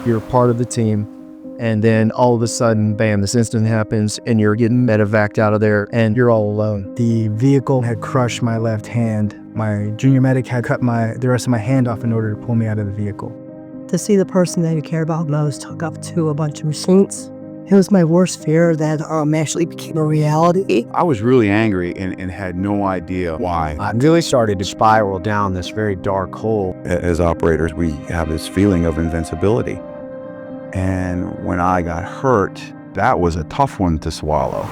you're part of the team, and then all of a sudden, bam, this incident happens and you're getting medevaced out of there and you're all alone. The vehicle had crushed my left hand. My junior medic had cut the rest of my hand off in order to pull me out of the vehicle. To see the person that you care about most hook up to a bunch of machines, it was my worst fear that actually became a reality. I was really angry and had no idea why. I really started to spiral down this very dark hole. As operators, we have this feeling of invincibility. And when I got hurt, that was a tough one to swallow.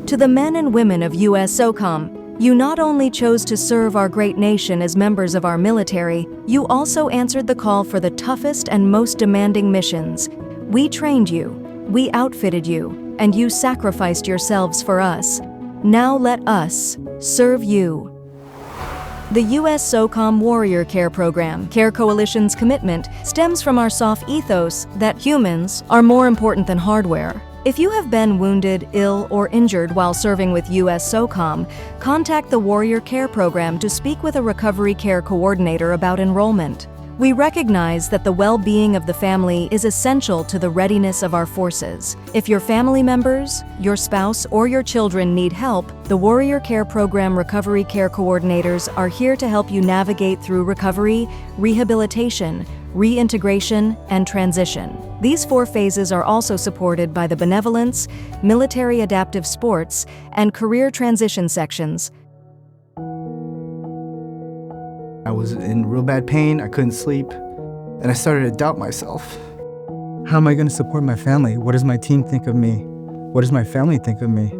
To the men and women of USSOCOM, you not only chose to serve our great nation as members of our military, you also answered the call for the toughest and most demanding missions. We trained you, we outfitted you, and you sacrificed yourselves for us. Now let us serve you. The USSOCOM Warrior Care Program, Care Coalition's commitment, stems from our soft ethos that humans are more important than hardware. If you have been wounded, ill, or injured while serving with USSOCOM, contact the Warrior Care Program to speak with a recovery care coordinator about enrollment. We recognize that the well-being of the family is essential to the readiness of our forces. If your family members, your spouse, or your children need help, the Warrior Care Program Recovery Care Coordinators are here to help you navigate through recovery, rehabilitation, reintegration, and transition. These 4 phases are also supported by the Benevolence, Military Adaptive Sports, and Career Transition sections. I was in real bad pain, I couldn't sleep, and I started to doubt myself. How am I going to support my family? What does my team think of me? What does my family think of me?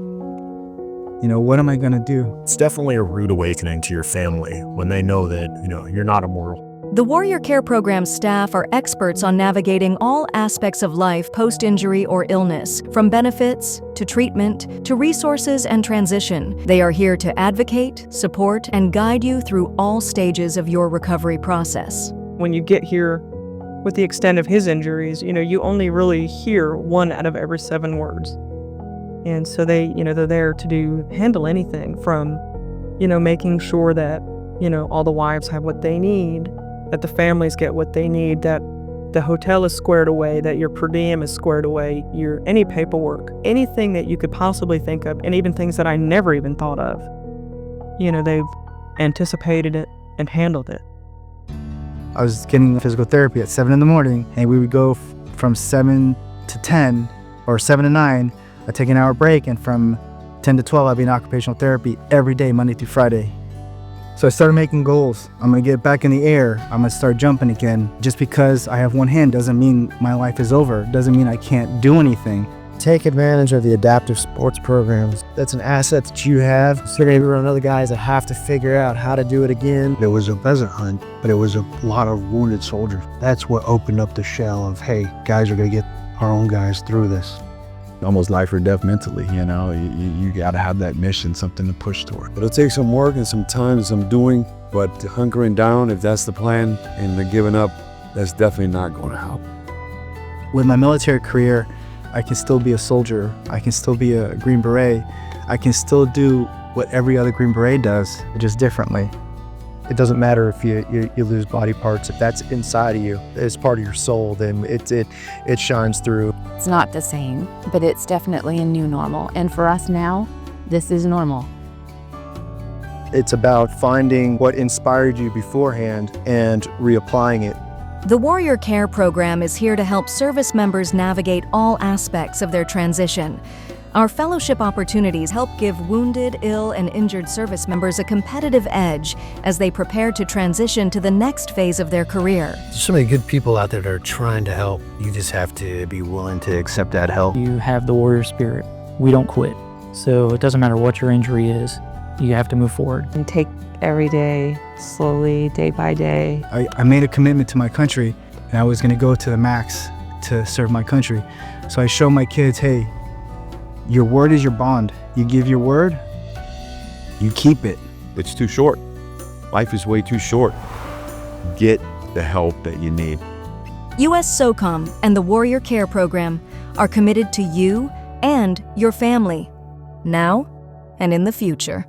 What am I going to do? It's definitely a rude awakening to your family when they know that, you're not immortal. The Warrior Care Program staff are experts on navigating all aspects of life post-injury or illness, from benefits to treatment to resources and transition. They are here to advocate, support, and guide you through all stages of your recovery process. When you get here with the extent of his injuries, you only really hear 1 out of every 7 words. And so they're there to handle anything from, making sure that, all the wives have what they need, that the families get what they need, that the hotel is squared away, that your per diem is squared away, any paperwork, anything that you could possibly think of, and even things that I never even thought of. They've anticipated it and handled it. I was getting physical therapy at 7 in the morning, and we would go from 7 to 10 or 7 to 9. I'd take an hour break, and from 10 to 12, I'd be in occupational therapy every day, Monday through Friday. So I started making goals. I'm gonna get back in the air. I'm gonna start jumping again. Just because I have 1 hand doesn't mean my life is over. Doesn't mean I can't do anything. Take advantage of the adaptive sports programs. That's an asset that you have. So you're going to be around other guys that have to figure out how to do it again. It was a pheasant hunt, but it was a lot of wounded soldiers. That's what opened up the shell of, hey, guys are going to get our own guys through this. Almost life or death mentally, you got to have that mission, something to push toward. It'll take some work and some time and some doing, but hunkering down, if that's the plan, and the giving up, that's definitely not going to help. With my military career, I can still be a soldier. I can still be a Green Beret. I can still do what every other Green Beret does, just differently. It doesn't matter if you lose body parts. If that's inside of you, it's part of your soul, then it shines through. It's not the same, but it's definitely a new normal. And for us now, this is normal. It's about finding what inspired you beforehand and reapplying it. The Warrior Care Program is here to help service members navigate all aspects of their transition. Our fellowship opportunities help give wounded, ill, and injured service members a competitive edge as they prepare to transition to the next phase of their career. There's so many good people out there that are trying to help. You just have to be willing to accept that help. You have the warrior spirit. We don't quit. So it doesn't matter what your injury is, you have to move forward. And take every day, slowly, day by day. I made a commitment to my country, and I was going to go to the max to serve my country. So I show my kids, hey, your word is your bond. You give your word, you keep it. It's too short. Life is way too short. Get the help that you need. USSOCOM and the Warrior Care Program are committed to you and your family, now and in the future.